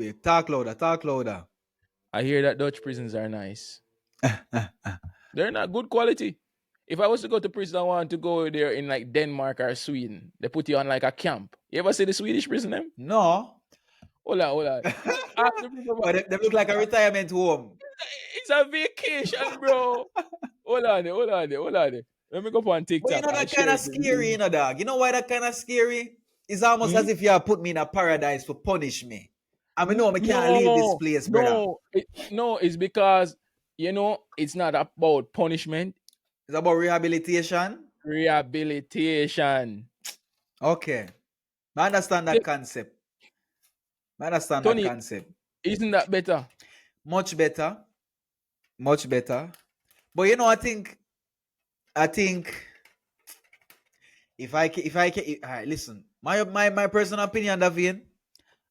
Wait, talk louder, talk louder. I hear that Dutch prisons are nice. They're not good quality. If I was to go to prison, I want to go there in like Denmark or Sweden. They put you on like a camp. You ever see the Swedish prison them? No. Hold on, hold on. Ask the people But they look like a retirement home. it's a vacation, bro. Hold on, there, hold on, there, hold on. There. Let me go on But you TikTok know and that kind share of it with scary, you. you know, dog. You know why that kind of scary? It's almost Hmm? as if you have put me in a paradise for punish me. I mean, no, I can't leave this No, place, brother. no, no. It's because it's not about punishment, It's about rehabilitation. rehabilitation. Okay. I understand that The- concept. I understand that Tony, concept. isn't that better? Much better. Much better. But you know, I think all right, listen, my personal opinion, Davian,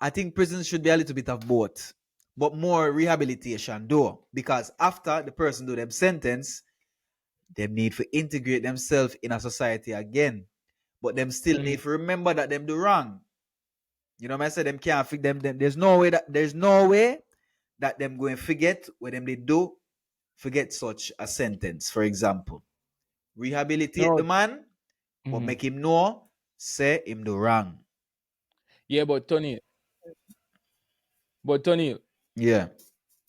I think prisons should be a little bit of both, but more rehabilitation, though, because after the person do them sentence, them need to integrate themselves in a society again, but them still Mhm. need to remember that them do wrong. You know what I said? Them can't fix them. There's no way that them going to forget what them they do. Forget such a sentence, for example. Rehabilitate No, the man, but mhm. make him know, say him do wrong. Yeah, but Tony, Yeah.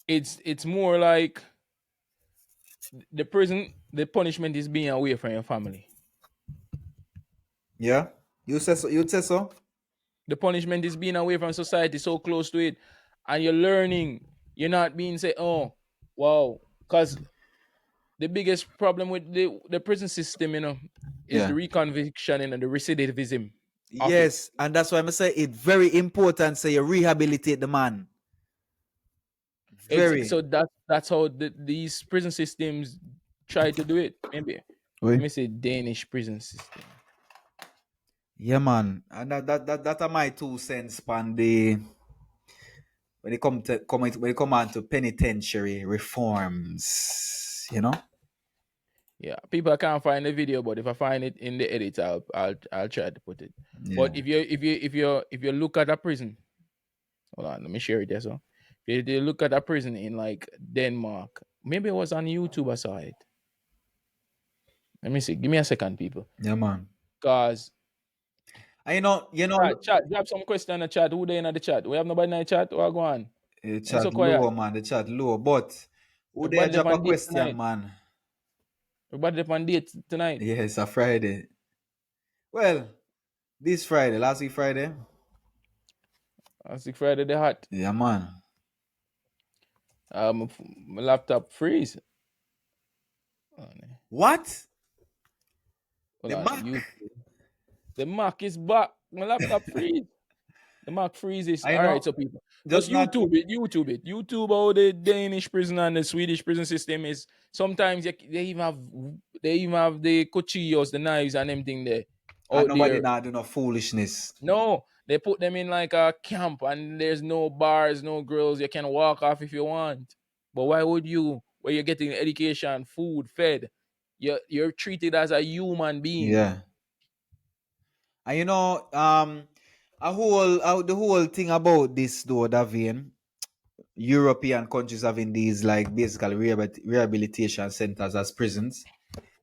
it's more like the prison, the punishment is being away from your family. Yeah. You say so. You say so. The punishment is being away from society, so close to it, and you're learning. You're not being say, oh, wow, because the biggest problem with the prison system, is the Yeah. reconviction and the recidivism of it. Yes, and that's why I say it's very important. Say you rehabilitate the man. Very. So that's how these prison systems try to do it. Maybe let Oui. me say Danish prison system. Yeah, man. And that are my 2 cents on the when it come on to penitentiary reforms. You know. Yeah, people can't find the video, but if I find it in the edit, I'll try to put it. But Yeah. if you look at a prison, hold on, let me share it there. So if you look at a prison in like Denmark, maybe it was on YouTube. I saw it. Let me see. Give me a second, people. Yeah, man. Cause And you know, chat, drop some question in the chat. Who they in the chat? We have nobody in the chat. What go on? the It's so chat quiet. low, man. The chat low, but who there Everybody up drop a on date question, tonight. man? Everybody up on date tonight. Yeah, it's a Friday. Well, this Friday, last week Friday. I see Friday the hot. Yeah, man. My laptop freeze. What? Hold The on. Mac? The Mac is back. My laptop freeze. The Mac freezes. I All right, know. so people, just Just not. YouTube it. YouTube it. YouTube how the Danish prison and the Swedish prison system is. Sometimes they even have the cuchillos, the knives, and everything there And out nobody there. now do no foolishness. No, they put them in like a camp, and there's no bars, no grills. You can walk off if you want. But why would you? Where you're getting education, food, fed, you're treated as a human being. Yeah. And the whole thing about this though, Davian, European countries having these like basically rehabilitation centers as prisons.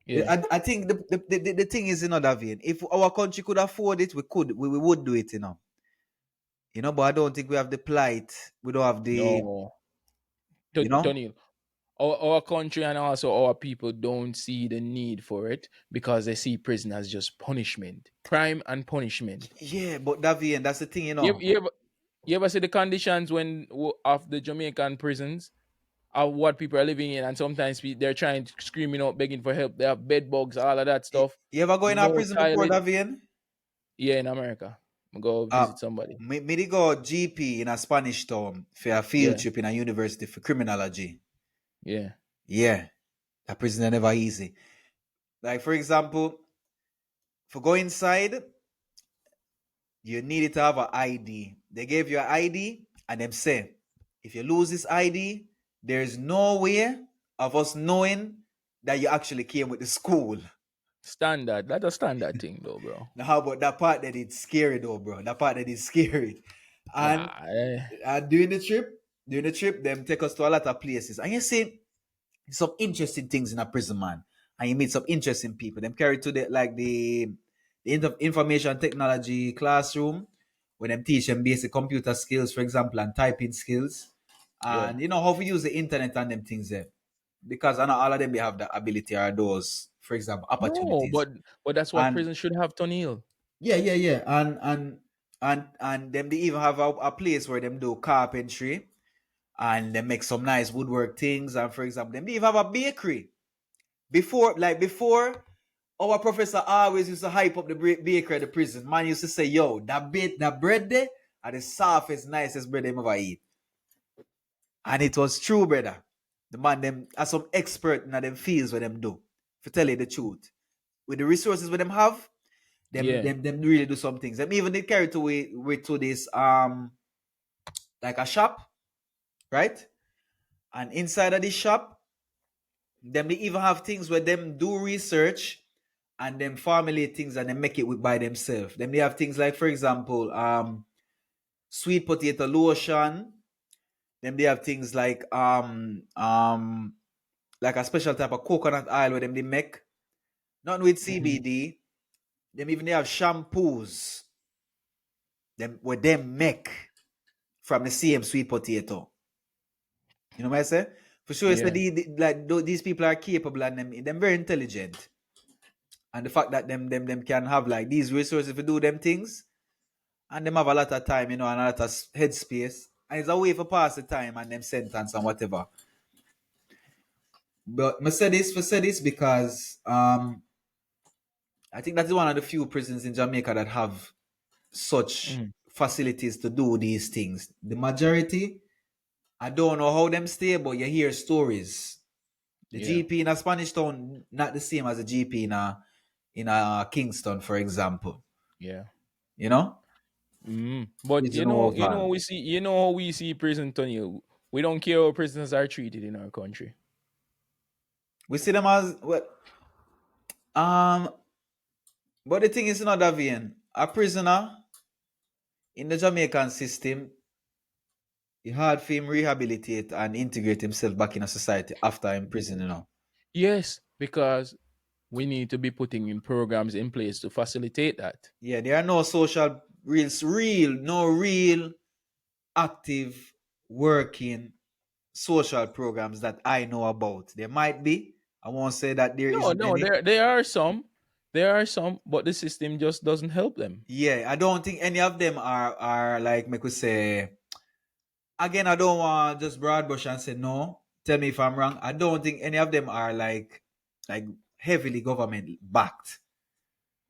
Yeah. I think the thing is, Davian, if our country could afford it, we would do it, but I don't think we have the plight. We don't have the, No, you know, Tony, our country and also our people don't see the need for it because they see prison as just punishment, crime and punishment. yeah, but Davian, that's the thing, You, you, ever, you ever see the conditions of the Jamaican prisons of what people are living in, and sometimes they're trying to screaming out, begging for help. They have bed bugs, all of that stuff. You ever go in a No prison before, toilet. Davian? Yeah, in America, I go Uh, visit somebody. me dey go GP in a Spanish town for a field Yeah, trip in a university for criminology. yeah. Yeah, a prison never easy. Like for example, for go inside, you needed to have an ID. They gave you an ID and them say, if you lose this ID, there's no way of us knowing that you actually came with the school. Standard. That's a standard thing, though, bro. Now how about that part that it's scary though, bro? That part that is scary. And Nah, during the trip, them take us to a lot of places. And you see some interesting things in a prison, man. And you meet some interesting people. Them carry to the information technology classroom where them teach them basic computer skills, for example, and typing skills. yeah. And you know how to use the internet and them things there. Because I know all of them they have the ability or those, for example, No, opportunities. but that's what And prison should have, Tonil. yeah. And them they even have a place where them do carpentry and they make some nice woodwork things. And for example, them they even have a bakery. Before, our professor always used to hype up the bakery at the prison. Man used to say, yo, that bread there are the softest, nicest bread them ever eat. And it was true, brother. The man them are some expert in them fields where them do. To tell you the truth. With the resources where them have, Yeah. them really do some things. Them even they carry to this like a shop, right? And inside of this shop, them they even have things where them do research and them formulate things and they make it by themselves. Then they have things like, for example, sweet potato lotion. Then they have things like a special type of coconut oil where them they make. Not with Mhm. CBD. Them even they have shampoos. Them where them make from the same sweet potato. You know what I say? For sure, so Yeah. these people are capable and them very intelligent. And the fact that them can have like these resources to do them things, and them have a lot of time, and a lot of headspace, and it's a way for pass the time and them sentence and whatever. But I say this because I think that's one of the few prisons in Jamaica that have such Mhm. facilities to do these things. The majority, I don't know how them stay, but you hear stories. The Yeah. GP in a Spanish town not the same as a GP in a Kingston, for example. Yeah. You know, But prison overall. how we see prison, Tonil. We don't care how prisoners are treated in our country. We see them as well. Um, but the thing is not that vein. A prisoner in the Jamaican system, it's hard for him rehabilitate and integrate himself back in a society after in prison. Yes, because we need to be putting in programs in place to facilitate that. Yeah, there are no social no real active working social programs that I know about. There might be. I won't say that there No, isn't no, any. there are some. There are some, but the system just doesn't help them. Yeah, I don't think any of them are like me could say. Again, I don't want to just broad brush and say no. Tell me if I'm wrong. I don't think any of them are like heavily government backed.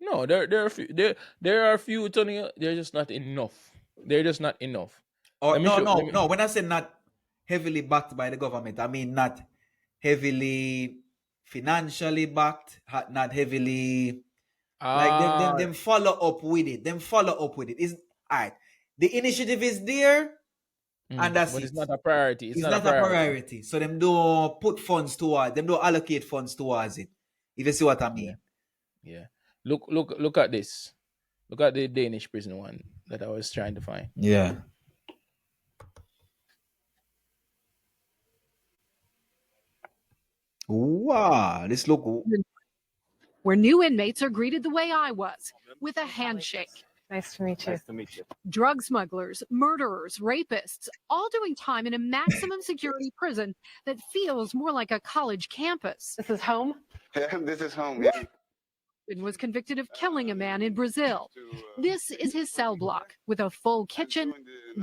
No, there are a few, Tony. They're just not enough. They're just not enough. Or Let me no, show. Let no, me. no. When I say not heavily backed by the government, I mean not heavily financially backed, not heavily like Ah, them follow up with it. Them follow up with it. Is all right. The initiative is there, and that's but it's it. not a priority. It's It's not a not a priority. priority. So them don't put funds towards them don't allocate funds towards it. If you see what I Yeah, mean. yeah. Look at this. Look at the Danish prison one that I was trying to find. Yeah. Wow. This look where new inmates are greeted the way I was, with a handshake. Nice to meet you. Nice to meet you. Drug smugglers, murderers, rapists, all doing time in a maximum security prison that feels more like a college campus. This is home. Yeah, this is home. Yeah. And was convicted of killing a man in Brazil. This is his cell block with a full kitchen,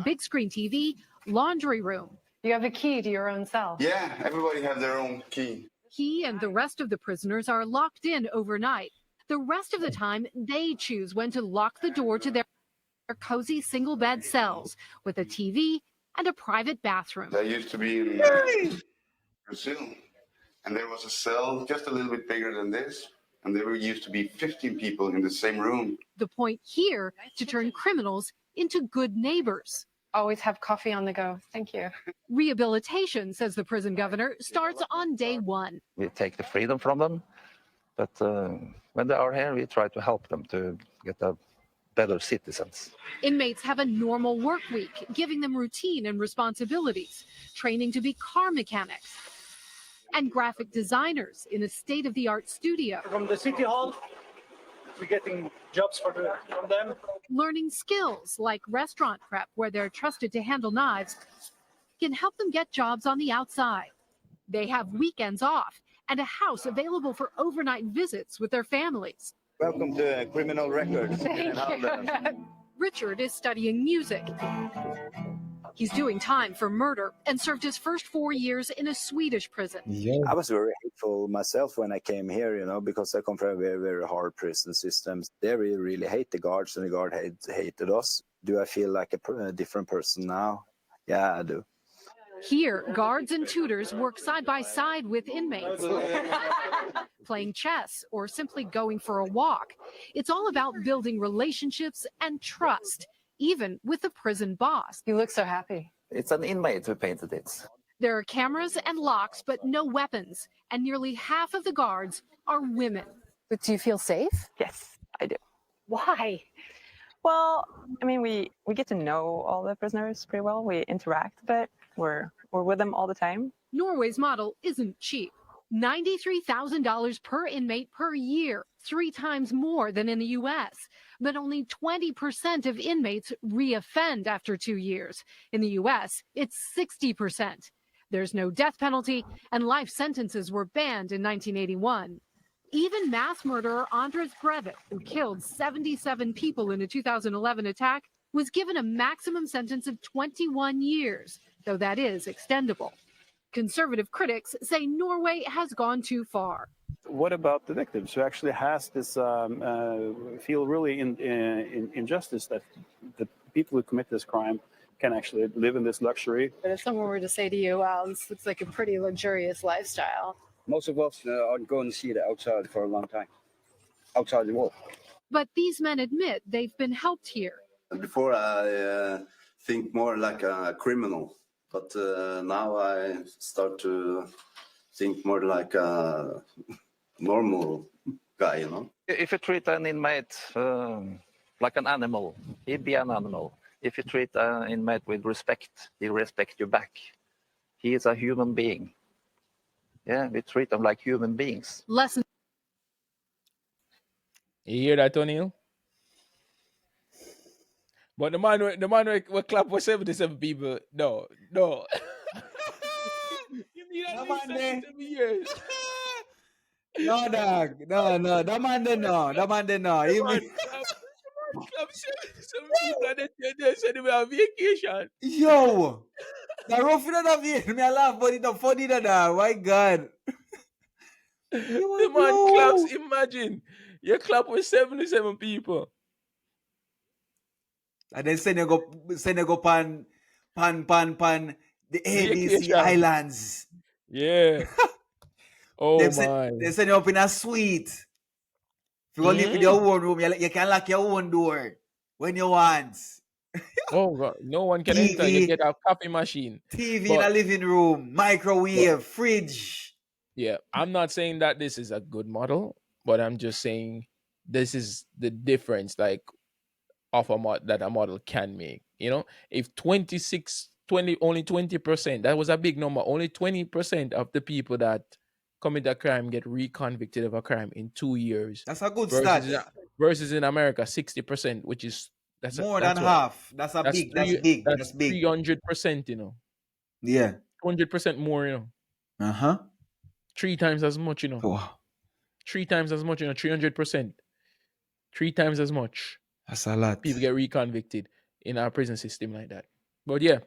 big screen TV, laundry room. You have a key to your own cell. Yeah, everybody has their own key. He and the rest of the prisoners are locked in overnight. The rest of the time, they choose when to lock the door to their cozy single bed cells with a TV and a private bathroom. I used to be in Brazil, and there was a cell just a little bit bigger than this, and there used to be 15 people in the same room. The point here to turn criminals into good neighbors. Always have coffee on the go. Thank you. Rehabilitation, says the prison governor, starts on day one. We take the freedom from them, but when they are here, we try to help them to get a better citizens. Inmates have a normal work week, giving them routine and responsibilities, training to be car mechanics and graphic designers in a state-of-the-art studio. From the city hall, we're getting jobs from them. Learning skills like restaurant prep, where they're trusted to handle knives, can help them get jobs on the outside. They have weekends off and a house available for overnight visits with their families. Welcome to Criminal Records. Richard is studying music. He's doing time for murder and served his first 4 years in a Swedish prison. I was very hateful myself when I came here, because I come from a very, very hard prison system. They really hate the guards, and the guard hated us. Do I feel like a different person now? Yeah, I do. Here, guards and tutors work side by side with inmates, playing chess or simply going for a walk. It's all about building relationships and trust, even with the prison boss. You look so happy. It's an inmate who painted it. There are cameras and locks, but no weapons, and nearly half of the guards are women. But do you feel safe? Yes, I do. Why? Well, I mean, we get to know all the prisoners pretty well. We interact a bit. We're with them all the time. Norway's model isn't cheap. $93,000 per inmate per year, 3 times more than in the U.S. But only 20% of inmates reoffend after 2 years. In the U.S., it's 60%. There's no death penalty, and life sentences were banned in 1981. Even mass murderer Andres Breivik, who killed 77 people in a 2011 attack, was given a maximum sentence of 21 years, though that is extendable. Conservative critics say Norway has gone too far. What about the victims who actually has this feel really in injustice that the people who commit this crime can actually live in this luxury? But if someone were to say to you, wow, this looks like a pretty luxurious lifestyle. Most of us aren't going to see it outside for a long time, outside the wall. But these men admit they've been helped here. Before I think more like a criminal, but now I start to think more like a normal guy, If you treat an inmate like an animal, he'd be an animal. If you treat an inmate with respect, he'll respect you back. He is a human being. Yeah, we treat them like human beings. Lesson. You hear that, O'Neill? But the man will clap for 77 people. No. You mean at least 77 years? No, dog. No. That man there, no. The man clap 77 people and they send him on vacation. Yo! The rough in that vein. Me I laugh, but it's not funny, that. My God. The man claps. Imagine you clap with 77 people. And then send you go pan the ABC Vacation. Islands. Yeah. Oh They my. send you up in a suite. If you go live in your own room, you can lock your own door when you want. Oh God. No one can enter. You TV. get a coffee machine. TV in But- a living room, microwave, fridge. Yeah, I'm not saying that this is a good model, but I'm just saying this is the difference, like, of that a model can make. If only 20%, that was a big number. Only 20% of the people that commit a crime get reconvicted of a crime in 2 years. That's a good Versus, stat. versus in America, 60%, which is More than half. That's big. That's big. 300%. Yeah. 100% more. Uh-huh. 3 times as much. Wow. 3 times as much. 300%. 3 times as much. That's a lot. People get reconvicted in our prison system like that. But yeah,